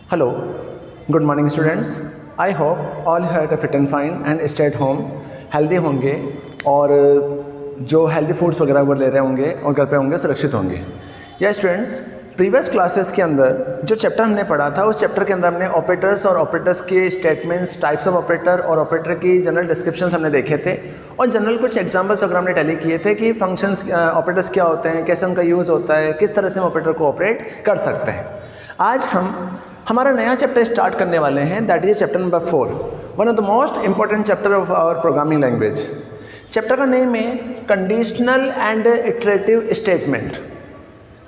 Hello, good morning students. I hope all you are fit and fine and stay at home, healthy होंगे और जो healthy foods वगैरह वो ले रहे होंगे और घर पे होंगे सुरक्षित होंगे। या स्टूडेंट्स, प्रीवियस क्लासेस के अंदर जो चैप्टर हमने पढ़ा था उस चैप्टर के अंदर हमने ऑपरेटर्स और ऑपरेटर्स के स्टेटमेंट्स, टाइप्स ऑफ ऑपरेटर और ऑपरेटर की जनरल डिस्क्रिप्शंस हमने देखे थे और जनरल कुछ एग्जांपल्स वगैरह हमने टैली किए थे कि फंक्शंस ऑपरेटर्स क्या होते हैं, कैसे उनका यूज़ होता है, किस तरह से हम ऑपरेटर को ऑपरेट कर सकते हैं। आज हम हमारा नया चैप्टर स्टार्ट करने वाले हैं, that is chapter number 4, one of the most important chapter of our programming language. Chapter का नेम है कंडीशनल एंड इटरेटिव स्टेटमेंट।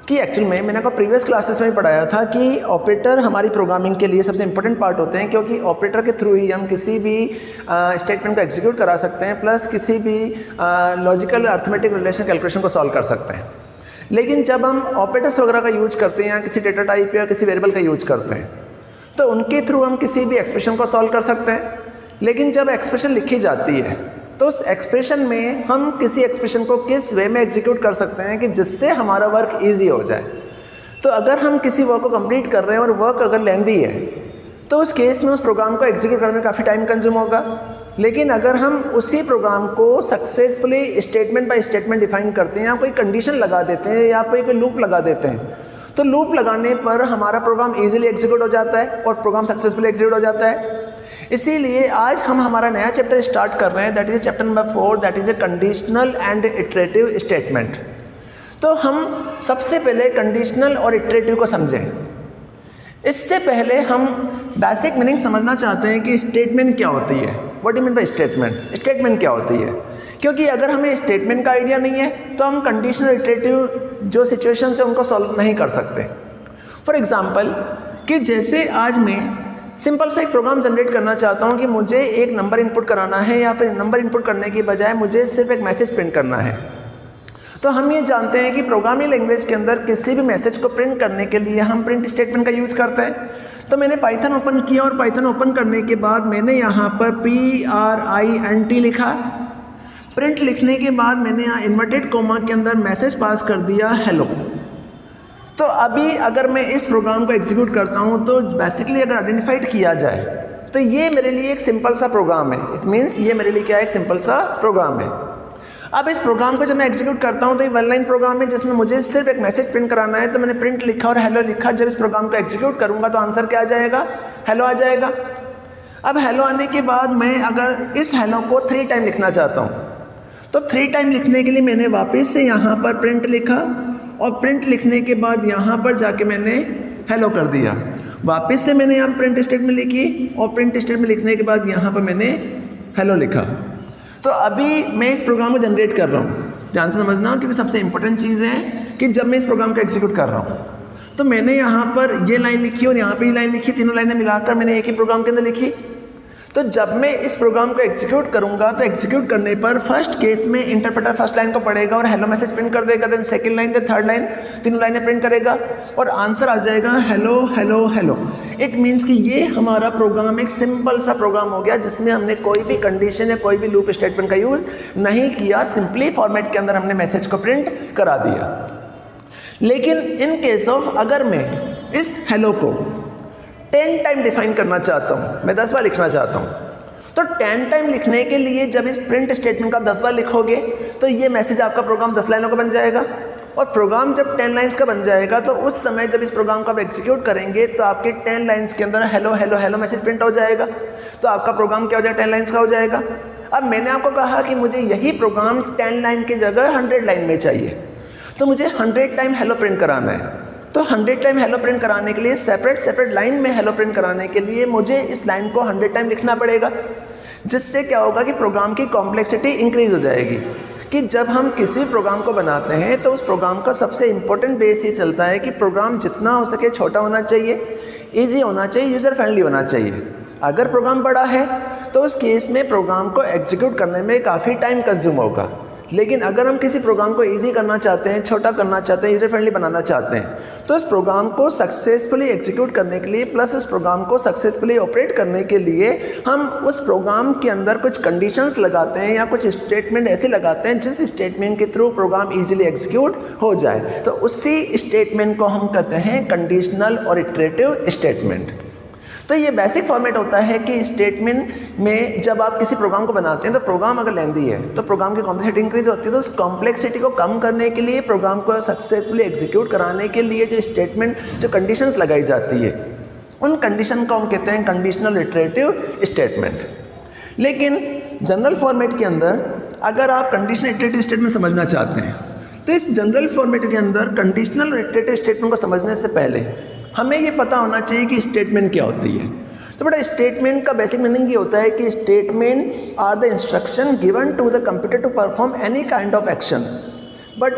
कि एक्चुअल में मैंने आपको प्रीवियस क्लासेस में पढ़ाया था कि ऑपरेटर हमारी प्रोग्रामिंग के लिए सबसे इंपॉर्टेंट पार्ट होते हैं, क्योंकि ऑपरेटर के थ्रू ही हम किसी भी स्टेटमेंट को एग्जीक्यूट करा सकते हैं, प्लस किसी भी लॉजिकल अर्थमेटिक रिलेशन कैलकुलेशन को सॉल्व कर सकते हैं। लेकिन जब हम ऑपरेटर्स वगैरह का यूज करते हैं या किसी डेटा टाइप या किसी वेरिएबल का यूज करते हैं तो उनके थ्रू हम किसी भी एक्सप्रेशन को सॉल्व कर सकते हैं। लेकिन जब एक्सप्रेशन लिखी जाती है तो उस एक्सप्रेशन में हम किसी एक्सप्रेशन को किस वे में एग्जीक्यूट कर सकते हैं कि जिससे हमारा वर्क ईजी हो जाए। तो अगर हम किसी वर्क को कंप्लीट कर रहे हैं और वर्क अगर लेंदी है तो उस केस में उस प्रोग्राम को एग्जीक्यूट करने में काफ़ी टाइम कंज्यूम होगा। लेकिन अगर हम उसी प्रोग्राम को successfully statement by statement define करते हैं या कोई कंडीशन लगा देते हैं या कोई लूप लगा देते हैं तो लूप लगाने पर हमारा प्रोग्राम इजीली एग्जीक्यूट हो जाता है और प्रोग्राम सक्सेसफुली एग्जीक्यूट हो जाता है। इसीलिए आज हम हमारा नया चैप्टर स्टार्ट कर रहे हैं, that is chapter number 4, that is A conditional and iterative statement. तो हम सबसे पहले कंडीशनल और इटरेटिव को समझें। इससे पहले हम बेसिक मीनिंग समझना चाहते हैं कि स्टेटमेंट क्या होती है। What do you mean by statement? Statement क्या होती है? क्योंकि अगर हमें स्टेटमेंट का आइडिया नहीं है तो हम कंडीशनल इटरेटिव जो सिचुएशन है उनको सॉल्व नहीं कर सकते। फॉर एग्जांपल कि जैसे आज मैं सिंपल सा एक प्रोग्राम जनरेट करना चाहता हूँ कि मुझे एक नंबर इनपुट कराना है या फिर नंबर इनपुट करने की बजाय मुझे सिर्फ एक मैसेज प्रिंट करना है। तो हम ये जानते हैं कि प्रोग्रामिंग लैंग्वेज के अंदर किसी भी मैसेज को प्रिंट करने के लिए हम प्रिंट स्टेटमेंट का यूज करते हैं। तो मैंने पाइथन ओपन किया और पाइथन ओपन करने के बाद मैंने यहाँ पर PRINT लिखा। प्रिंट लिखने के बाद मैंने यहाँ इन्वर्टेड कोमा के अंदर मैसेज पास कर दिया हेलो। तो अभी अगर मैं इस प्रोग्राम को एग्जीक्यूट करता हूँ तो बेसिकली अगर आइडेंटिफाइड किया जाए तो ये मेरे लिए एक सिंपल सा प्रोग्राम है। इट मीन्स ये मेरे लिए क्या है, एक सिंपल सा प्रोग्राम है। अब इस प्रोग्राम को जब मैं एग्जीक्यूट करता हूँ तो ये वन लाइन प्रोग्राम है जिसमें मुझे सिर्फ एक मैसेज प्रिंट कराना है। तो मैंने प्रिंट लिखा और हेलो लिखा। जब इस प्रोग्राम को एग्जीक्यूट करूँगा तो आंसर क्या आ जाएगा? हेलो आ जाएगा। अब हेलो आने के बाद मैं अगर इस हेलो को 3 टाइम लिखना चाहता हूँ तो 3 टाइम लिखने के लिए मैंने वापस से यहाँ पर प्रिंट लिखा और प्रिंट लिखने के बाद यहाँ पर जाके मैंने हेलो कर दिया। वापस से मैंने यहाँ प्रिंट स्टेटमेंट लिखी और प्रिंट स्टेटमेंट लिखने के बाद यहाँ पर मैंने हेलो लिखा। तो अभी मैं इस प्रोग्राम को जनरेट कर रहा हूँ। ध्यान से समझना, क्योंकि सबसे इंपॉर्टेंट चीज़ है कि जब मैं इस प्रोग्राम को एग्जीक्यूट कर रहा हूँ तो मैंने यहाँ पर ये लाइन लिखी और यहाँ पे ये लाइन लिखी, तीनों लाइनें मिलाकर मैंने एक ही प्रोग्राम के अंदर लिखी। तो जब मैं इस प्रोग्राम को एग्जीक्यूट करूँगा तो एग्जीक्यूट करने पर फर्स्ट केस में इंटरप्रेटर फर्स्ट लाइन को पढ़ेगा और हेलो मैसेज प्रिंट कर देगा, then second line, then third line, तीनों लाइनें प्रिंट करेगा और आंसर आ जाएगा hello hello hello. It means कि ये हमारा प्रोग्राम एक सिंपल सा प्रोग्राम हो गया जिसमें हमने कोई भी कंडीशन या कोई भी लूप स्टेटमेंट का यूज़ नहीं किया, सिंपली फॉर्मेट के अंदर हमने मैसेज को प्रिंट करा दिया। लेकिन इन केस ऑफ अगर मैं इस हेलो को 10 टाइम डिफाइन करना चाहता हूँ, मैं 10 बार लिखना चाहता हूँ, तो 10 टाइम लिखने के लिए जब इस प्रिंट स्टेटमेंट का 10 बार लिखोगे तो ये मैसेज आपका प्रोग्राम 10 लाइनों का बन जाएगा। और प्रोग्राम जब 10 लाइन्स का बन जाएगा तो उस समय जब इस प्रोग्राम को आप एग्जीक्यूट करेंगे तो आपके 10 लाइन्स के अंदर hello hello hello message print हो जाएगा। तो आपका प्रोग्राम क्या हो जाएगा? 10 लाइन्स का हो जाएगा। अब मैंने आपको कहा कि मुझे यही प्रोग्राम 10 लाइन की जगह 100 लाइन में चाहिए, तो मुझे 100 टाइम हेलो प्रिंट कराना है। तो 100 टाइम हेलो प्रिंट कराने के लिए सेपरेट लाइन में हेलो प्रिंट कराने के लिए मुझे इस लाइन को 100 टाइम लिखना पड़ेगा, जिससे क्या होगा कि प्रोग्राम की कॉम्प्लेक्सिटी इंक्रीज हो जाएगी। कि जब हम किसी प्रोग्राम को बनाते हैं तो उस प्रोग्राम का सबसे इंपॉर्टेंट बेस ये चलता है कि प्रोग्राम जितना हो सके छोटा होना चाहिए, ईजी होना चाहिए, यूज़र फ्रेंडली होना चाहिए। अगर प्रोग्राम बड़ा है तो उस केस में प्रोग्राम को एग्जीक्यूट करने में काफ़ी टाइम कंज्यूम होगा। लेकिन अगर हम किसी प्रोग्राम को ईजी करना चाहते हैं, छोटा करना चाहते हैं, यूज़र फ्रेंडली बनाना चाहते हैं तो इस प्रोग्राम को सक्सेसफुली एग्जीक्यूट करने के लिए प्लस इस प्रोग्राम को सक्सेसफुली ऑपरेट करने के लिए हम उस प्रोग्राम के अंदर कुछ कंडीशंस लगाते हैं या कुछ स्टेटमेंट ऐसे लगाते हैं जिस स्टेटमेंट के थ्रू प्रोग्राम इजीली एग्जीक्यूट हो जाए। तो उसी स्टेटमेंट को हम कहते हैं कंडीशनल और इटरेटिव स्टेटमेंट। तो ये बेसिक फॉर्मेट होता है कि स्टेटमेंट में जब आप किसी प्रोग्राम को बनाते हैं तो प्रोग्राम अगर लेंदी है तो प्रोग्राम की कॉम्प्लेक्सिटी इंक्रीज होती है, तो उस कॉम्प्लेक्सिटी को कम करने के लिए, प्रोग्राम को सक्सेसफुली एग्जीक्यूट कराने के लिए जो स्टेटमेंट, जो कंडीशंस लगाई जाती है, उन कंडीशन को हम कहते हैं कंडीशनल इटरेटिव स्टेटमेंट। लेकिन जनरल फॉर्मेट के अंदर अगर आप कंडीशनल इटरेटिव स्टेटमेंट समझना चाहते हैं तो इस जनरल फॉर्मेट के अंदर कंडीशनल इटरेटिव स्टेटमेंट को समझने से पहले हमें ये पता होना चाहिए कि स्टेटमेंट क्या होती है। तो बेटा स्टेटमेंट का बेसिक मीनिंग ये होता है कि statement are the instruction given to the computer to perform any kind of action, but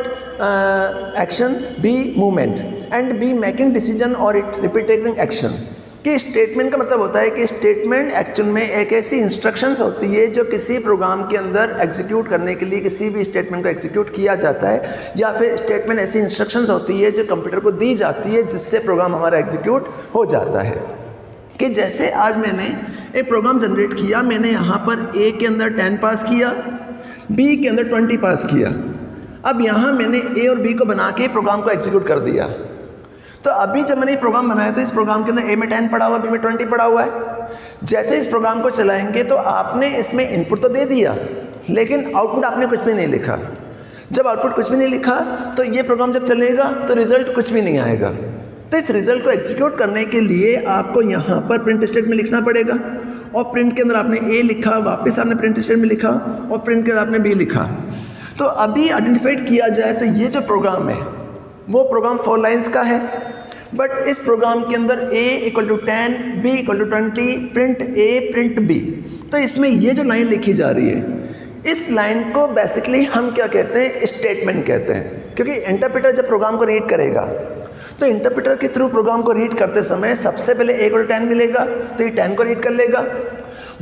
action be movement and be making decision और इट रिपीटिंग एक्शन। कि स्टेटमेंट का मतलब होता है कि स्टेटमेंट एक्चुअल में एक ऐसी इंस्ट्रक्शंस होती है जो किसी प्रोग्राम के अंदर एग्जीक्यूट करने के लिए किसी भी स्टेटमेंट को एग्जीक्यूट किया जाता है, या फिर स्टेटमेंट ऐसी इंस्ट्रक्शंस होती है जो कंप्यूटर को दी जाती है जिससे प्रोग्राम हमारा एग्जीक्यूट हो जाता है। कि जैसे आज मैंने एक प्रोग्राम जनरेट किया, मैंने यहाँ पर ए के अंदर 10 पास किया, बी के अंदर 20 पास किया। अब यहाँ मैंने ए और बी को बना के प्रोग्राम को एग्जीक्यूट कर दिया। तो अभी जब मैंने ये प्रोग्राम बनाया तो इस प्रोग्राम के अंदर ए में 10 पड़ा हुआ है, बी में 20 पड़ा हुआ है। जैसे इस प्रोग्राम को चलाएंगे तो आपने इसमें इनपुट तो दे दिया, लेकिन आउटपुट आपने कुछ भी नहीं लिखा। जब आउटपुट कुछ भी नहीं लिखा तो ये प्रोग्राम जब चलेगा तो रिजल्ट कुछ भी नहीं आएगा। तो इस रिजल्ट को एग्जीक्यूट करने के लिए आपको यहाँ पर प्रिंट स्टेटमेंट लिखना पड़ेगा, और प्रिंट के अंदर आपने ए लिखा, वापस आपने प्रिंट स्टेटमेंट लिखा, और प्रिंट के अंदर आपने बी लिखा। तो अभी आइडेंटिफाइड किया जाए तो ये जो प्रोग्राम है वो प्रोग्राम 4 लाइन्स का है, बट इस प्रोग्राम के अंदर a = 10, b = 20, print a print b। तो इसमें ये जो लाइन लिखी जा रही है, इस लाइन को बेसिकली हम क्या कहते हैं, स्टेटमेंट कहते हैं। क्योंकि इंटरप्रेटर जब प्रोग्राम को रीड करेगा तो इंटरप्रेटर के थ्रू प्रोग्राम को रीड करते समय सबसे पहले a को 10 मिलेगा तो ये 10 को रीड कर लेगा,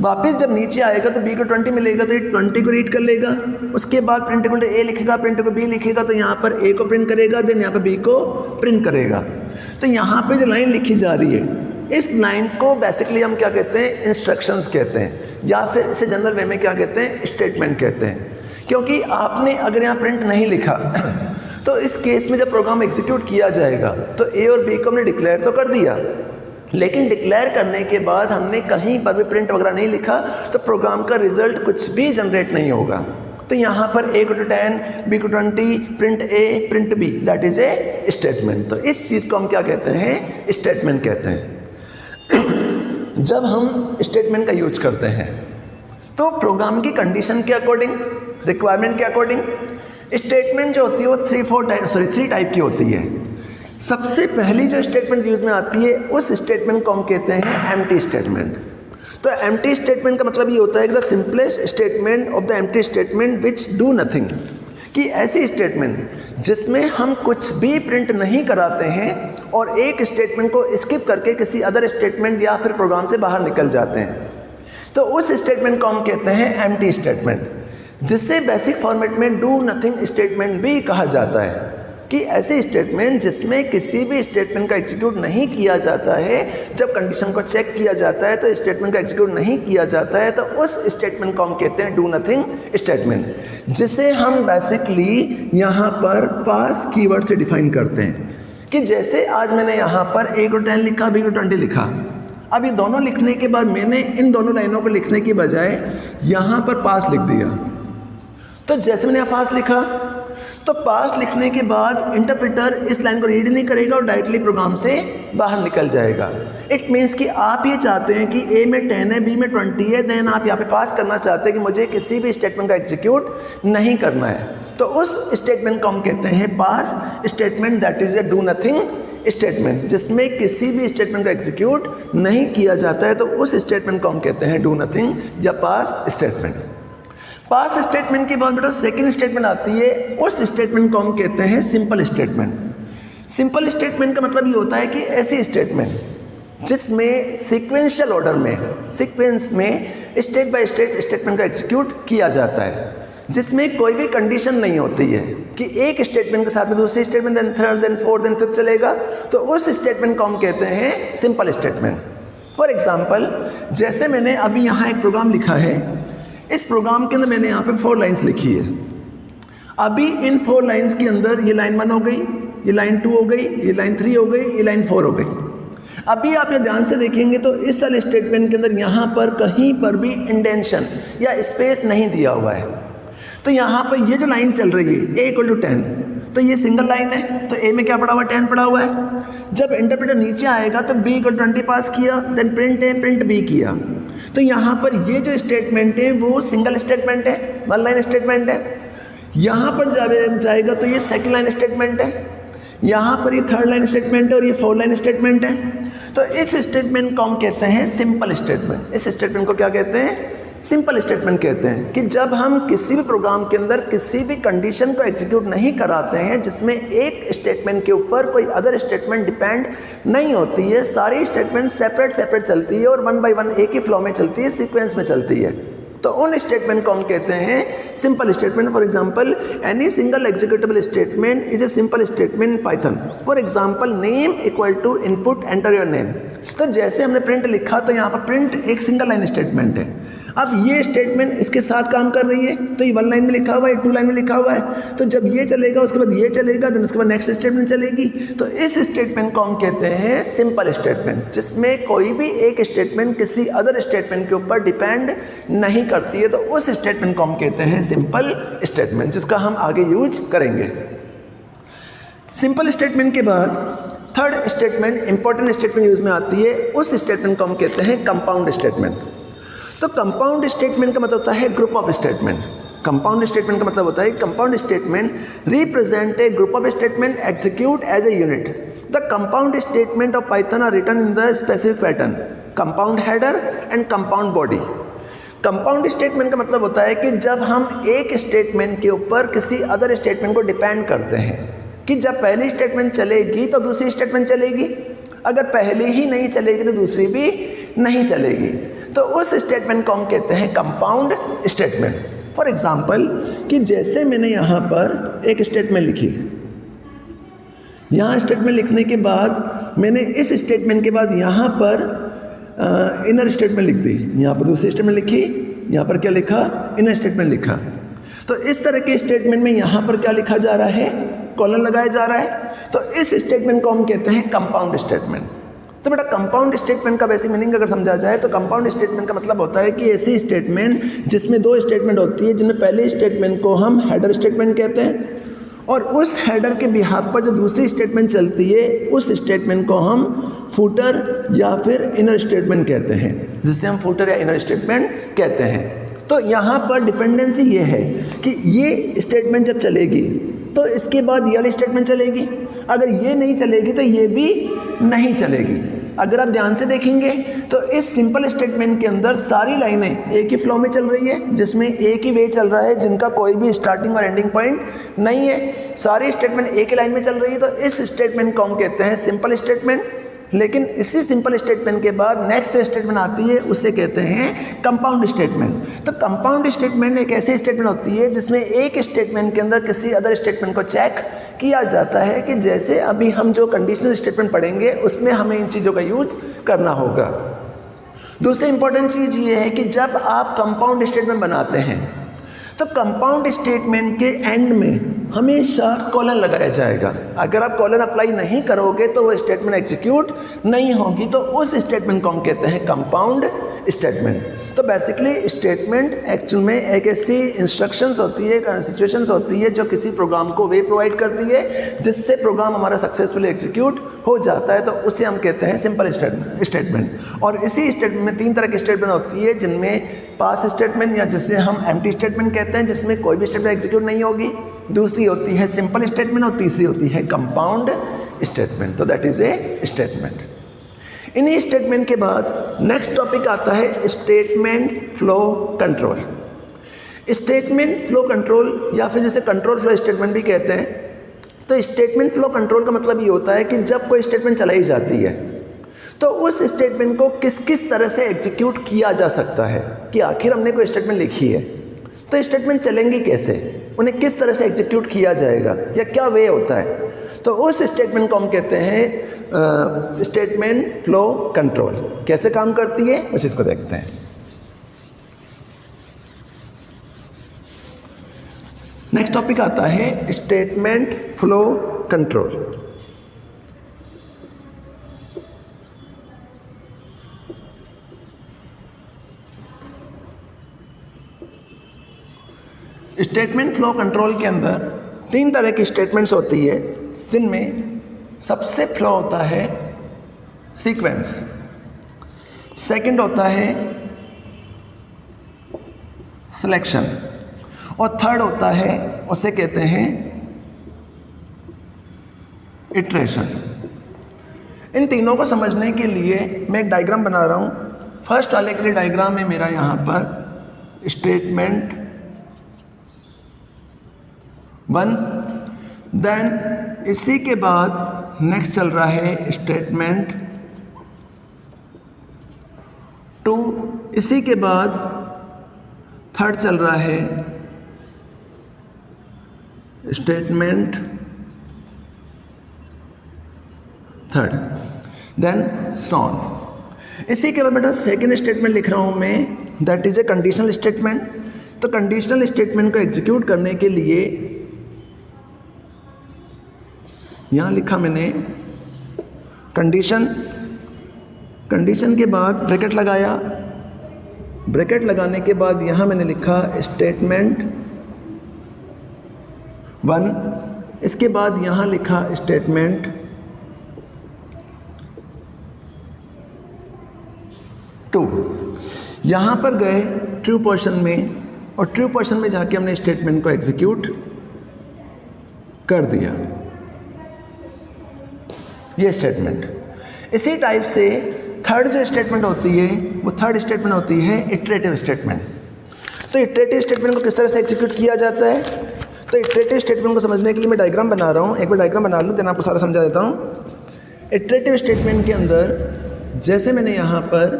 वापस जब नीचे आएगा तो b को 20 मिलेगा तो ये 20 को रीड कर लेगा, उसके बाद प्रिंट को a लिखेगा, प्रिंट को b लिखेगा तो यहाँ पर a को प्रिंट करेगा, देन यहाँ पर b को प्रिंट करेगा। तो यहाँ पे जो लाइन लिखी जा रही है, इस लाइन को बेसिकली हम क्या कहते हैं, इंस्ट्रक्शंस कहते हैं, या फिर इसे जनरल वे में क्या कहते हैं, स्टेटमेंट कहते हैं। क्योंकि आपने अगर यहाँ प्रिंट नहीं लिखा तो इस केस में जब प्रोग्राम एग्जीक्यूट किया जाएगा तो ए और बी को हमने डिक्लेयर तो कर दिया, लेकिन डिक्लेयर करने के बाद हमने कहीं पर भी प्रिंट वगैरह नहीं लिखा तो प्रोग्राम का रिजल्ट कुछ भी जनरेट नहीं होगा। तो यहाँ पर a = 10, b = 20, print a print b, that is A statement. तो इस चीज़ को हम क्या कहते हैं, स्टेटमेंट कहते हैं। जब हम स्टेटमेंट का यूज करते हैं तो प्रोग्राम की कंडीशन के अकॉर्डिंग, रिक्वायरमेंट के अकॉर्डिंग स्टेटमेंट जो होती है वो 3 टाइप की होती है। सबसे पहली जो स्टेटमेंट यूज में आती है उस स्टेटमेंट को हम कहते हैं एम्प्टी स्टेटमेंट। तो एम्प्टी स्टेटमेंट का मतलब ये होता है कि the simplest statement of the empty statement which do nothing, कि ऐसी स्टेटमेंट जिसमें हम कुछ भी प्रिंट नहीं कराते हैं और एक स्टेटमेंट को स्किप करके किसी अदर स्टेटमेंट या फिर प्रोग्राम से बाहर निकल जाते हैं, तो उस स्टेटमेंट को हम कहते हैं एम्प्टी स्टेटमेंट, जिससे बेसिक फॉर्मेट में डू नथिंग स्टेटमेंट भी कहा जाता है। कि ऐसे स्टेटमेंट जिसमें किसी भी स्टेटमेंट का एग्जीक्यूट नहीं किया जाता है, जब कंडीशन को चेक किया जाता है तो स्टेटमेंट का एग्जीक्यूट नहीं किया जाता है, तो उस स्टेटमेंट को हम कहते हैं डू नथिंग स्टेटमेंट, जिसे हम बेसिकली यहाँ पर पास कीवर्ड से डिफाइन करते हैं। कि जैसे आज मैंने यहाँ पर a को 10 लिखा, b को 20 लिखा, अब ये दोनों लिखने के बाद मैंने इन दोनों लाइनों को लिखने की बजाय यहाँ पर पास लिख दिया। तो जैसे मैंने यहाँ पास लिखा तो पास लिखने के बाद इंटरप्रेटर इस लाइन को रीड नहीं करेगा और डायरेक्टली प्रोग्राम से बाहर निकल जाएगा। इट मीन्स कि आप ये चाहते हैं कि ए में 10 है, बी में 20 है, देन आप यहाँ पे पास करना चाहते हैं कि मुझे किसी भी स्टेटमेंट का एग्जीक्यूट नहीं करना है, तो उस स्टेटमेंट को हम कहते हैं pass statement, that is a do nothing statement, जिसमें किसी भी स्टेटमेंट का एग्जीक्यूट नहीं किया जाता है, तो उस स्टेटमेंट को हम कहते हैं डू नथिंग या पास स्टेटमेंट। पास स्टेटमेंट के बाद बेटा सेकंड स्टेटमेंट आती है, उस स्टेटमेंट को हम कहते हैं सिंपल स्टेटमेंट। सिंपल स्टेटमेंट का मतलब ये होता है कि ऐसी स्टेटमेंट जिसमें सीक्वेंशियल ऑर्डर में, सीक्वेंस में स्टेट बाय स्टेट स्टेटमेंट का एग्जीक्यूट किया जाता है, जिसमें कोई भी कंडीशन नहीं होती है कि एक स्टेटमेंट के साथ में दूसरी statement, then third, then fourth, then fifth चलेगा, तो उस स्टेटमेंट को हम कहते हैं सिंपल स्टेटमेंट। फॉर एग्जाम्पल, जैसे मैंने अभी यहाँ एक प्रोग्राम लिखा है, इस प्रोग्राम के अंदर मैंने यहाँ पे 4 लाइन्स लिखी है। अभी इन 4 लाइन्स के अंदर ये लाइन 1 हो गई, ये लाइन 2 हो गई, ये लाइन 3 हो गई, ये लाइन 4 हो गई। अभी आप ये ध्यान से देखेंगे तो इस वाले स्टेटमेंट के अंदर यहाँ पर कहीं पर भी इंडेंशन या स्पेस नहीं दिया हुआ है। तो यहाँ पर ये जो लाइन चल रही है a = 10, तो ये सिंगल लाइन है, तो a में क्या पड़ा हुआ है, 10 पड़ा हुआ है। जब इंटरप्रेटर नीचे आएगा तो b = 20 पास किया, then print a print b किया। तो यहाँ पर ये जो स्टेटमेंट है वो सिंगल स्टेटमेंट है, वन लाइन स्टेटमेंट है। यहाँ पर जाएगा तो ये सेकंड लाइन स्टेटमेंट है, यहाँ पर ये थर्ड लाइन स्टेटमेंट है और ये फोर्थ लाइन स्टेटमेंट है। तो इस स्टेटमेंट को हम कहते हैं सिंपल स्टेटमेंट। इस स्टेटमेंट को क्या कहते हैं, सिंपल स्टेटमेंट कहते हैं। कि जब हम किसी भी प्रोग्राम के अंदर किसी भी कंडीशन को एग्जीक्यूट नहीं कराते हैं जिसमें एक स्टेटमेंट के ऊपर कोई अदर स्टेटमेंट डिपेंड नहीं होती है, सारी स्टेटमेंट सेपरेट चलती है और वन बाय वन एक ही फ्लो में चलती है, सीक्वेंस में चलती है, तो उन स्टेटमेंट को हम कहते हैं simple statement. For example, any single executable statement is a simple statement in Python. For example, name = input enter your name. तो जैसे हमने प्रिंट लिखा तो यहाँ पर प्रिंट एक सिंगल लाइन स्टेटमेंट है। अब ये स्टेटमेंट इसके साथ काम कर रही है, तो ये वन लाइन में लिखा हुआ है, टू लाइन में लिखा हुआ है। तो जब ये चलेगा उसके बाद ये चलेगा, देन उसके बाद नेक्स्ट स्टेटमेंट चलेगी। तो इस स्टेटमेंट को हम कहते हैं सिंपल स्टेटमेंट, जिसमें कोई भी एक स्टेटमेंट किसी अदर स्टेटमेंट के ऊपर डिपेंड नहीं करती है। तो उस स्टेटमेंट को हम कहते हैं सिंपल स्टेटमेंट, जिसका हम आगे यूज करेंगे। सिंपल स्टेटमेंट के बाद third statement important statement use में आती है, उस स्टेटमेंट को हम कहते हैं कंपाउंड स्टेटमेंट। तो कंपाउंड स्टेटमेंट का मतलब होता है group of statement. Compound statement का मतलब होता है compound statement represent a group of statement execute as a unit. The compound statement of Python are written in the specific pattern, compound header and compound body. Compound statement का मतलब होता है कि जब हम एक स्टेटमेंट के ऊपर किसी अदर स्टेटमेंट को डिपेंड करते हैं कि जब पहली स्टेटमेंट चलेगी तो दूसरी स्टेटमेंट चलेगी, अगर पहली ही नहीं चलेगी तो दूसरी भी नहीं चलेगी। तो उस स्टेटमेंट को हम कहते हैं कंपाउंड स्टेटमेंट। फॉर एग्जाम्पल, कि जैसे मैंने यहाँ पर एक स्टेटमेंट लिखी, यहाँ स्टेटमेंट लिखने के बाद मैंने इस स्टेटमेंट के बाद यहाँ पर इनर स्टेटमेंट लिख दी, यहाँ पर दूसरी स्टेटमेंट लिखी, यहाँ पर क्या लिखा, इनर स्टेटमेंट लिखा। तो इस तरह के स्टेटमेंट में यहाँ पर क्या लिखा जा रहा है, कॉलन लगाया जा रहा है। तो इस स्टेटमेंट को हम कहते हैं कंपाउंड स्टेटमेंट। तो बेटा, कंपाउंड स्टेटमेंट का बेसिक मीनिंग अगर समझा जाए तो कंपाउंड स्टेटमेंट का मतलब होता है कि ऐसी स्टेटमेंट जिसमें दो स्टेटमेंट होती है, जिनमें पहले स्टेटमेंट को हम हेडर स्टेटमेंट कहते हैं और उस हेडर के बिहाफ पर जो दूसरी स्टेटमेंट चलती है उस स्टेटमेंट को हम फूटर या फिर इनर स्टेटमेंट कहते हैं, जिससे हम फूटर या इनर स्टेटमेंट कहते हैं। तो यहाँ पर डिपेंडेंसी ये है कि ये स्टेटमेंट जब चलेगी तो इसके बाद ये वाली स्टेटमेंट चलेगी, अगर ये नहीं चलेगी तो ये भी नहीं चलेगी। अगर आप ध्यान से देखेंगे तो इस सिंपल स्टेटमेंट के अंदर सारी लाइनें एक ही फ्लो में चल रही है, जिसमें एक ही वे चल रहा है, जिनका कोई भी स्टार्टिंग और एंडिंग पॉइंट नहीं है, सारी स्टेटमेंट एक ही लाइन में चल रही है। तो इस स्टेटमेंट को हम कहते हैं सिंपल स्टेटमेंट। लेकिन इसी सिंपल स्टेटमेंट के बाद नेक्स्ट स्टेटमेंट आती है, उसे कहते हैं कंपाउंड स्टेटमेंट। तो कंपाउंड स्टेटमेंट एक ऐसी स्टेटमेंट होती है जिसमें एक स्टेटमेंट के अंदर किसी अदर स्टेटमेंट को चेक किया जाता है, कि जैसे अभी हम जो कंडीशनल स्टेटमेंट पढ़ेंगे उसमें हमें इन चीज़ों का यूज करना होगा। दूसरी इंपॉर्टेंट चीज़ ये है कि जब आप कंपाउंड स्टेटमेंट बनाते हैं तो कंपाउंड स्टेटमेंट के एंड में हमेशा कॉलन लगाया जाएगा। अगर आप कॉलन अप्लाई नहीं करोगे तो वो स्टेटमेंट एग्जीक्यूट नहीं होगी। तो उस स्टेटमेंट को हम कहते हैं कंपाउंड स्टेटमेंट। तो बेसिकली स्टेटमेंट एक्चुअल में एक ऐसी इंस्ट्रक्शंस होती है, सिचुएशंस होती है जो किसी प्रोग्राम को वे प्रोवाइड करती है जिससे प्रोग्राम हमारा सक्सेसफुली एग्जीक्यूट हो जाता है। तो उसे हम कहते हैं सिंपल स्टेटमेंट। और इसी स्टेटमेंट में तीन तरह की स्टेटमेंट होती है, जिनमें पास स्टेटमेंट या जिसे हम एम्प्टी स्टेटमेंट कहते हैं, जिसमें कोई भी स्टेटमेंट एग्जीक्यूट नहीं होगी। दूसरी होती है सिंपल स्टेटमेंट और तीसरी होती है कंपाउंड स्टेटमेंट। तो दैट इज ए स्टेटमेंट। इन्हीं स्टेटमेंट के बाद नेक्स्ट टॉपिक आता है statement flow control. Statement flow control या फिर जैसे कंट्रोल फ्लो स्टेटमेंट भी कहते हैं। तो स्टेटमेंट फ्लो कंट्रोल का मतलब ये होता है कि जब कोई स्टेटमेंट चलाई जाती है तो उस स्टेटमेंट को किस किस तरह से एग्जीक्यूट किया जा सकता है, कि आखिर हमने कोई स्टेटमेंट लिखी है तो स्टेटमेंट चलेंगी कैसे, उन्हें किस तरह से एग्जीक्यूट किया जाएगा या क्या वे होता है। तो उस स्टेटमेंट को हम कहते हैं स्टेटमेंट फ्लो कंट्रोल। कैसे काम करती है उस चीज़ को देखते हैं। नेक्स्ट टॉपिक आता है statement flow control. Statement flow control के अंदर 3 तरह की स्टेटमेंट्स होती है, जिनमें सबसे फ्लो होता है सीक्वेंस, सेकंड होता है सिलेक्शन और थर्ड होता है, उसे कहते हैं इटरेशन। इन तीनों को समझने के लिए मैं एक डायग्राम बना रहा हूँ। फर्स्ट वाले के लिए डायग्राम है मेरा यहाँ पर स्टेटमेंट 1, देन इसी के बाद नेक्स्ट चल रहा है स्टेटमेंट 2, इसी के बाद थर्ड चल रहा है स्टेटमेंट 3, देन सॉन। इसी के बाद बेटा सेकेंड स्टेटमेंट लिख रहा हूं मैं, that is A conditional statement. तो कंडीशनल स्टेटमेंट को एग्जीक्यूट करने के लिए यहां लिखा मैंने कंडीशन, कंडीशन के बाद ब्रैकेट लगाया, ब्रैकेट लगाने के बाद यहां मैंने लिखा स्टेटमेंट 1, इसके बाद यहां लिखा स्टेटमेंट 2। यहाँ पर गए ट्रू पोर्शन में और ट्रू पोर्शन में जाके हमने स्टेटमेंट को एग्जीक्यूट कर दिया, ये स्टेटमेंट। इसी टाइप से थर्ड जो स्टेटमेंट होती है वो थर्ड स्टेटमेंट होती है इटरेटिव स्टेटमेंट। तो इटरेटिव स्टेटमेंट को किस तरह से एग्जीक्यूट किया जाता है, तो इटरेटिव स्टेटमेंट को समझने के लिए मैं डायग्राम बना रहा हूँ। एक बार डायग्राम बना लूँ, देन आपको सारा समझा देता हूँ। इटरेटिव स्टेटमेंट के अंदर जैसे मैंने यहाँ पर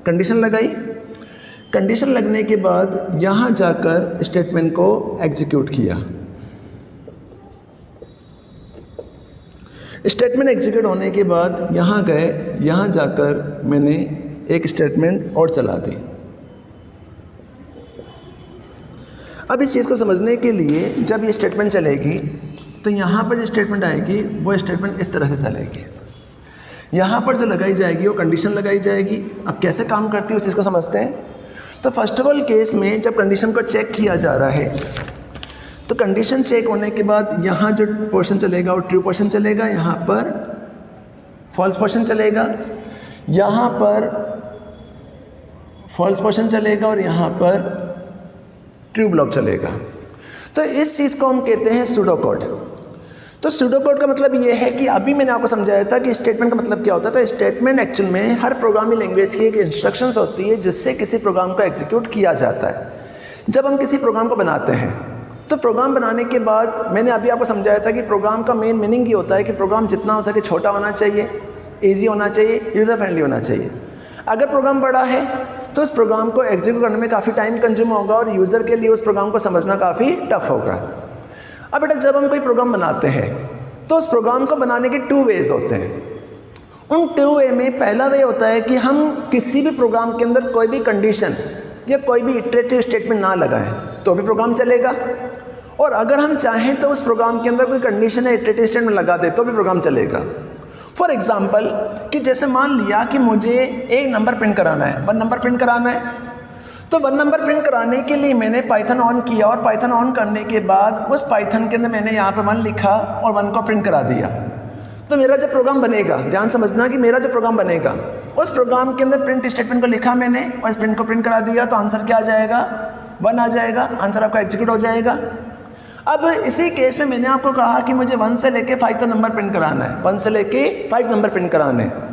कंडीशन लगाई, कंडीशन लगने के बाद यहाँ जाकर स्टेटमेंट को एग्जीक्यूट किया, स्टेटमेंट एग्जीक्यूट होने के बाद यहाँ गए, यहाँ जाकर मैंने एक स्टेटमेंट और चला दी। अब इस चीज़ को समझने के लिए जब ये स्टेटमेंट चलेगी तो यहाँ पर जो स्टेटमेंट आएगी वो स्टेटमेंट इस तरह से चलेगी। यहाँ पर जो लगाई जाएगी वो कंडीशन लगाई जाएगी। अब कैसे काम करती है उस चीज़ को समझते हैं। तो फर्स्ट ऑफ ऑल केस में जब कंडीशन को चेक किया जा रहा है तो कंडीशन चेक होने के बाद यहाँ जो पोर्शन चलेगा वो ट्रू पोर्शन चलेगा, यहाँ पर फॉल्स पोर्शन चलेगा, यहाँ पर फॉल्स पोर्शन चलेगा और यहाँ पर ट्रू ब्लॉक चलेगा। तो इस चीज़ को हम कहते हैं सूडो कोड। तो सूडो कोड का मतलब ये है कि अभी मैंने आपको समझाया था कि स्टेटमेंट का मतलब क्या होता है। तो स्टेटमेंट एक्चुअल में हर प्रोग्रामिंग लैंग्वेज की एक इंस्ट्रक्शंस होती है जिससे किसी प्रोग्राम को एग्जीक्यूट किया जाता है। जब हम किसी प्रोग्राम को बनाते हैं तो प्रोग्राम बनाने के बाद मैंने अभी आपको समझाया था कि प्रोग्राम का मेन मीनिंग ये होता है कि प्रोग्राम जितना हो सके छोटा होना चाहिए, ईजी होना चाहिए, यूज़र फ्रेंडली होना चाहिए। अगर प्रोग्राम बड़ा है तो उस प्रोग्राम को एग्जीक्यूट करने में काफ़ी टाइम कंज्यूम होगा और यूज़र के लिए उस प्रोग्राम को समझना काफ़ी टफ होगा। अब बेटा जब हम कोई प्रोग्राम बनाते हैं तो उस प्रोग्राम को बनाने के 2 वेज होते हैं। उन 2 वे में पहला वे होता है कि हम किसी भी प्रोग्राम के अंदर कोई भी कंडीशन या कोई भी इटरेटिव स्टेटमेंट ना लगाएं तो भी प्रोग्राम चलेगा, और अगर हम चाहें तो उस प्रोग्राम के अंदर कोई कंडीशन या इटरेटिव स्टेटमेंट लगा दे तो भी प्रोग्राम चलेगा। फॉर एग्जाम्पल कि जैसे मान लिया कि मुझे एक नंबर प्रिंट कराना है, 1 नंबर प्रिंट कराना है, तो 1 नंबर प्रिंट कराने के लिए मैंने पाइथन ऑन किया और पाइथन ऑन करने के बाद उस पाइथन के अंदर मैंने यहाँ पे 1 लिखा और 1 को प्रिंट करा दिया। तो मेरा जो प्रोग्राम बनेगा, ध्यान समझना कि मेरा जो प्रोग्राम बनेगा उस प्रोग्राम के अंदर प्रिंट स्टेटमेंट को लिखा मैंने और इस प्रिंट को प्रिंट करा दिया, तो आंसर क्या आ जाएगा, 1 आ जाएगा, आंसर आपका एग्जीक्यूट हो जाएगा। अब इसी केस में मैंने आपको कहा कि मुझे 1 से लेके 5 का नंबर प्रिंट कराना है, 1 से लेके 5 नंबर प्रिंट कराने हैं।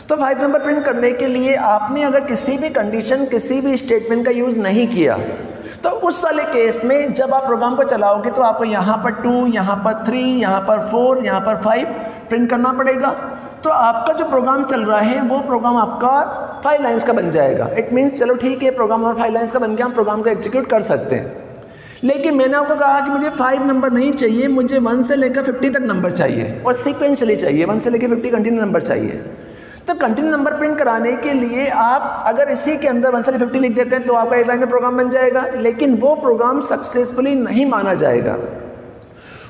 तो 5 नंबर प्रिंट करने के लिए आपने अगर किसी भी कंडीशन, किसी भी स्टेटमेंट का यूज़ नहीं किया तो उस वाले केस में जब आप प्रोग्राम को चलाओगे तो आपको यहाँ पर 2, यहाँ पर 3, यहाँ पर 4, यहाँ पर 5 प्रिंट करना पड़ेगा। तो आपका जो प्रोग्राम चल रहा है वो प्रोग्राम आपका 5 लाइन्स का बन जाएगा। इट मीन्स चलो ठीक है, प्रोग्राम और 5 लाइन्स का बन गया, हम प्रोग्राम को एग्जीक्यूट कर सकते हैं। लेकिन मैंने आपको कहा कि मुझे 5 नंबर नहीं चाहिए, मुझे 1 से लेकर 50 तक नंबर चाहिए और सीक्वेंशियली चाहिए, 1 से लेकर 50 कंटिन्यू नंबर चाहिए। तो कंटिन्यू नंबर प्रिंट कराने के लिए आप अगर इसी के अंदर 1 से 50 लिख देते हैं तो आपका एक लाइन में प्रोग्राम बन जाएगा, लेकिन वो प्रोग्राम सक्सेसफुली नहीं माना जाएगा।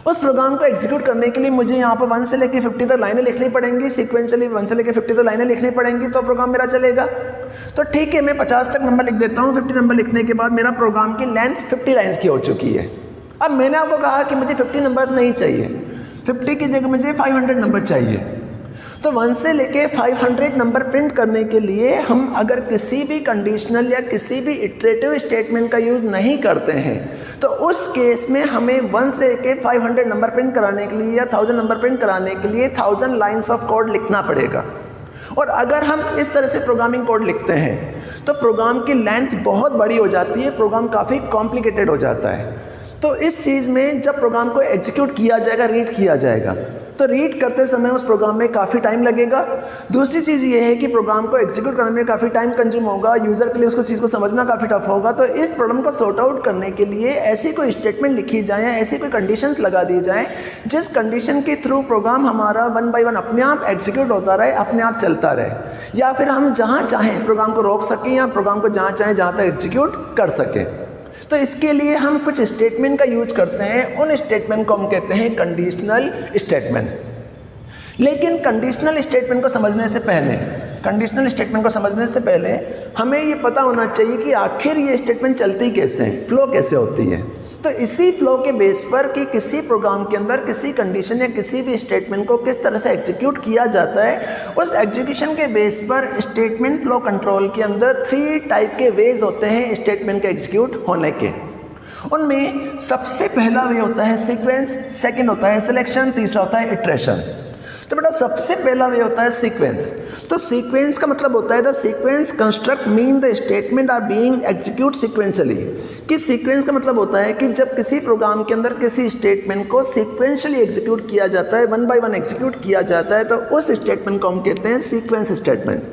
उस प्रोग्राम को एग्जीक्यूट करने के लिए मुझे यहाँ पर 1 से लेकर 50 तक लाइनें लिखनी पड़ेंगी, सीक्वेंशियली 1 से लेकर 50 तक लाइनें लिखनी पड़ेंगी, तो प्रोग्राम मेरा चलेगा। तो ठीक है, मैं 50 तक नंबर लिख देता हूँ। 50 नंबर लिखने के बाद मेरा प्रोग्राम की लेंथ 50 लाइन्स की हो चुकी है। अब मैंने आपको कहा कि मुझे 50 नंबर्स नहीं चाहिए, 50 की जगह मुझे 500 नंबर चाहिए। तो 1 से लेके 500 नंबर प्रिंट करने के लिए हम अगर किसी भी कंडीशनल या किसी भी इटरेटिव स्टेटमेंट का यूज़ नहीं करते हैं तो उस केस में हमें 1 से लेके 500 नंबर प्रिंट कराने के लिए या 1000 नंबर प्रिंट कराने के लिए 1000 लाइन्स ऑफ कोड लिखना पड़ेगा। और अगर हम इस तरह से प्रोग्रामिंग कोड लिखते हैं तो प्रोग्राम की लेंथ बहुत बड़ी हो जाती है, प्रोग्राम काफ़ी कॉम्प्लिकेटेड हो जाता है। तो इस चीज़ में जब प्रोग्राम को एग्जीक्यूट किया जाएगा, रीड किया जाएगा, तो रीड करते समय उस प्रोग्राम में काफ़ी टाइम लगेगा। दूसरी चीज़ ये है कि प्रोग्राम को एग्जीक्यूट करने में काफ़ी टाइम कंज्यूम होगा, यूज़र के लिए उसको चीज़ को समझना काफ़ी टफ होगा। तो इस प्रॉब्लम को सॉर्ट आउट करने के लिए ऐसी कोई स्टेटमेंट लिखी जाए, ऐसी कोई कंडीशंस लगा दी जाए जिस कंडीशन के थ्रू प्रोग्राम हमारा 1 बाय 1 अपने आप एग्जीक्यूट होता रहे, अपने आप चलता रहे, या फिर हम जहाँ चाहें प्रोग्राम को रोक सकें या प्रोग्राम को जहाँ चाहें जहाँ तक एग्जीक्यूट कर सकें। तो इसके लिए हम कुछ स्टेटमेंट का यूज करते हैं। उन स्टेटमेंट को हम कहते हैं कंडीशनल स्टेटमेंट। लेकिन कंडीशनल स्टेटमेंट को समझने से पहले हमें ये पता होना चाहिए कि आखिर ये स्टेटमेंट चलती कैसे हैं, फ्लो कैसे होती है। तो इसी फ्लो के बेस पर कि किसी प्रोग्राम के अंदर किसी कंडीशन या किसी भी स्टेटमेंट को किस तरह से एग्जीक्यूट किया जाता है, उस एग्जीक्यूशन के बेस पर स्टेटमेंट फ्लो कंट्रोल के अंदर 3 टाइप के वेज होते हैं स्टेटमेंट के एग्जीक्यूट होने के। उनमें सबसे पहला वे होता है सीक्वेंस, सेकंड होता है सिलेक्शन, तीसरा होता है इटरेशन। तो बेटा सबसे पहला वे होता है सीक्वेंस। तो सीक्वेंस का मतलब होता है the sequence construct mean the statement are being execute sequentially. कि सीक्वेंस का मतलब होता है कि जब किसी प्रोग्राम के अंदर किसी स्टेटमेंट को सीक्वेंशियली एग्जीक्यूट किया जाता है, 1 बाय 1 एग्जीक्यूट किया जाता है, तो उस स्टेटमेंट को हम कहते हैं सीक्वेंस स्टेटमेंट।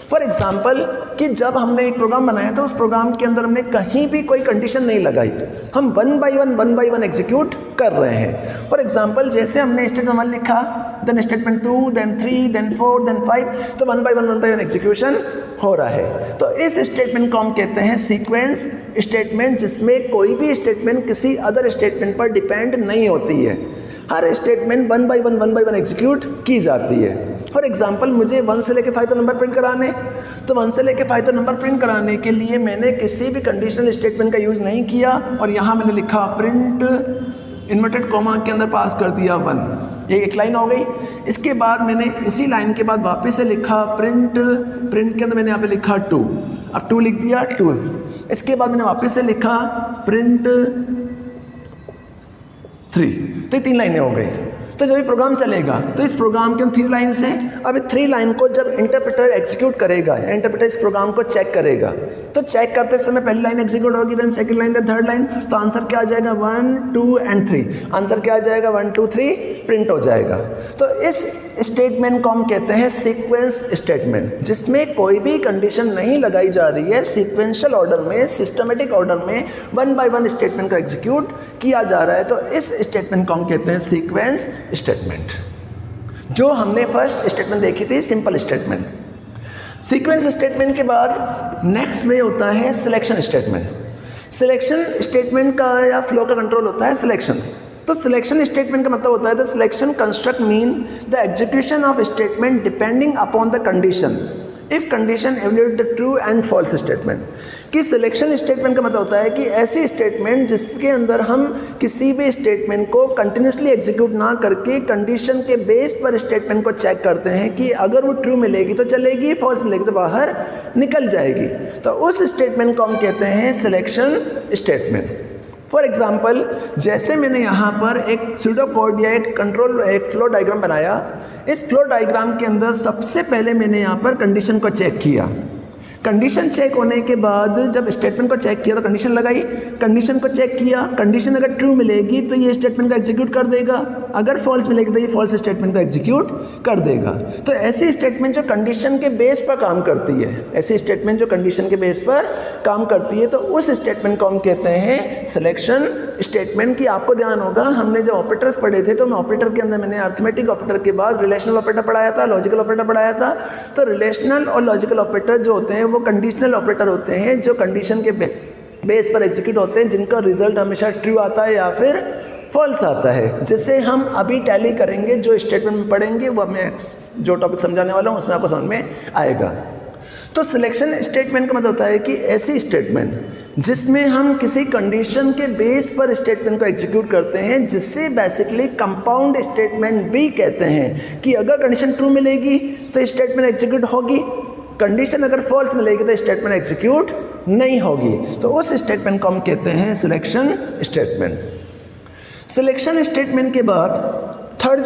फॉर एग्जाम्पल कि जब हमने एक प्रोग्राम बनाया तो उस प्रोग्राम के अंदर हमने कहीं भी कोई कंडीशन नहीं लगाई, हम 1 बाय 1 एग्जीक्यूट कर रहे हैं। फॉर एग्जाम्पल जैसे हमने स्टेटमेंट 1 लिखा, then statement 2, then 3, then 4, then 5, तो 1 बाय 1 एग्जीक्यूशन हो रहा है। तो इस स्टेटमेंट को हम कहते हैं सीक्वेंस स्टेटमेंट, जिसमें कोई भी स्टेटमेंट किसी अदर स्टेटमेंट पर डिपेंड नहीं होती है। हर स्टेटमेंट 1 बाय 1 एग्जीक्यूट की जाती है। फॉर एग्जाम्पल मुझे 1 से लेकर 5 तक नंबर प्रिंट कराने, तो 1 से लेकर 5 तक नंबर प्रिंट कराने के लिए मैंने किसी भी कंडीशनल स्टेटमेंट का यूज़ नहीं किया और यहाँ मैंने लिखा प्रिंट इन्वर्टेड कॉमा के अंदर पास कर दिया 1, ये एक लाइन हो गई। इसके बाद मैंने इसी लाइन के बाद वापस से लिखा प्रिंट के अंदर मैंने यहाँ पे लिखा 2, अब 2 लिख दिया 2। इसके बाद मैंने वापस से लिखा प्रिंट 3, तो ये 3 लाइनें हो गई। तो जब ये प्रोग्राम चलेगा तो इस प्रोग्राम के 3 लाइन से, अब 3 लाइन को जब इंटरप्रेटर एग्जीक्यूट करेगा, इंटरप्रेटर इस प्रोग्राम को चेक करेगा, तो चेक करते समय पहली लाइन एग्जीक्यूट होगी, then second line, then third line, तो आंसर क्या आ जाएगा 1, 2 एंड 3। आंसर क्या आ जाएगा 1, 2, 3 प्रिंट हो जाएगा। तो इस स्टेटमेंट को हम कहते हैं सीक्वेंस स्टेटमेंट, जिसमें कोई भी कंडीशन नहीं लगाई जा रही है, सीक्वेंशियल ऑर्डर में, सिस्टमेटिक ऑर्डर में 1 बाय 1 स्टेटमेंट का एग्जीक्यूट किया जा रहा है। तो इस स्टेटमेंट को हम कहते हैं सीक्वेंस स्टेटमेंट। जो हमने फर्स्ट स्टेटमेंट देखी थी सिंपल स्टेटमेंट। सीक्वेंस स्टेटमेंट के बाद नेक्स्ट वे होता है सिलेक्शन स्टेटमेंट। सिलेक्शन स्टेटमेंट का या फ्लो का कंट्रोल होता है सिलेक्शन। तो सिलेक्शन स्टेटमेंट का मतलब होता है the selection construct mean the execution of statement depending upon the condition if condition evaluate the true and false statement. कि सिलेक्शन स्टेटमेंट का मतलब होता है कि ऐसी स्टेटमेंट जिसके अंदर हम किसी भी स्टेटमेंट को कंटिन्यूसली एग्जीक्यूट ना करके कंडीशन के बेस पर स्टेटमेंट को चेक करते हैं कि अगर वो ट्रू मिलेगी तो चलेगी, फॉल्स मिलेगी तो बाहर निकल जाएगी। तो उस स्टेटमेंट को हम कहते हैं सिलेक्शन स्टेटमेंट। फॉर एग्जाम्पल जैसे मैंने यहाँ पर एक सूडो कोड या एक फ्लो डायग्राम बनाया, इस फ्लो डायग्राम के अंदर सबसे पहले मैंने यहाँ पर कंडीशन को चेक किया। कंडीशन चेक होने के बाद जब स्टेटमेंट को चेक किया तो कंडीशन लगाई, कंडीशन को चेक किया, कंडीशन अगर ट्रू मिलेगी तो ये स्टेटमेंट को एग्जीक्यूट कर देगा, अगर फॉल्स मिलेगी तो ये फॉल्स स्टेटमेंट को एग्जीक्यूट कर देगा। तो ऐसी स्टेटमेंट जो कंडीशन के बेस पर काम करती है, ऐसी स्टेटमेंट जो कंडीशन के बेस पर काम करती है, तो उस स्टेटमेंट को हम कहते हैं सिलेक्शन स्टेटमेंट। की आपको ध्यान होगा हमने जब ऑपरेटर्स पढ़े थे तो मैं ऑपरेटर के अंदर मैंने अर्थमेटिक ऑपरेटर के बाद रिलेशनल ऑपरेटर पढ़ाया था, लॉजिकल ऑपरेटर पढ़ाया था। तो रिलेशनल और लॉजिकल ऑपरेटर जो होते हैं वो कंडीशनल ऑपरेटर होते हैं जो कंडीशन के बेस पर एग्जीक्यूट होते हैं, जिनका रिजल्ट हमेशा ट्रू आता है या फिर फॉल्स आता है, जिसे हम अभी टैली करेंगे। जो स्टेटमेंट में पढ़ेंगे वो मैं जो टॉपिक समझाने वाला हूँ उसमें आपको समझ में आएगा। तो सिलेक्शन स्टेटमेंट का मतलब होता है कि ऐसी स्टेटमेंट जिसमें हम किसी कंडीशन के बेस पर स्टेटमेंट को एग्जीक्यूट करते हैं, जिससे बेसिकली कंपाउंड स्टेटमेंट भी कहते हैं कि अगर कंडीशन ट्रू मिलेगी तो स्टेटमेंट एग्जीक्यूट होगी, कंडीशन अगर फॉल्स मिलेगी तो स्टेटमेंट एग्जीक्यूट नहीं होगी। तो उस स्टेटमेंट को हम कहते हैं सिलेक्शन स्टेटमेंट। सिलेक्शन स्टेटमेंट के बाद थर्ड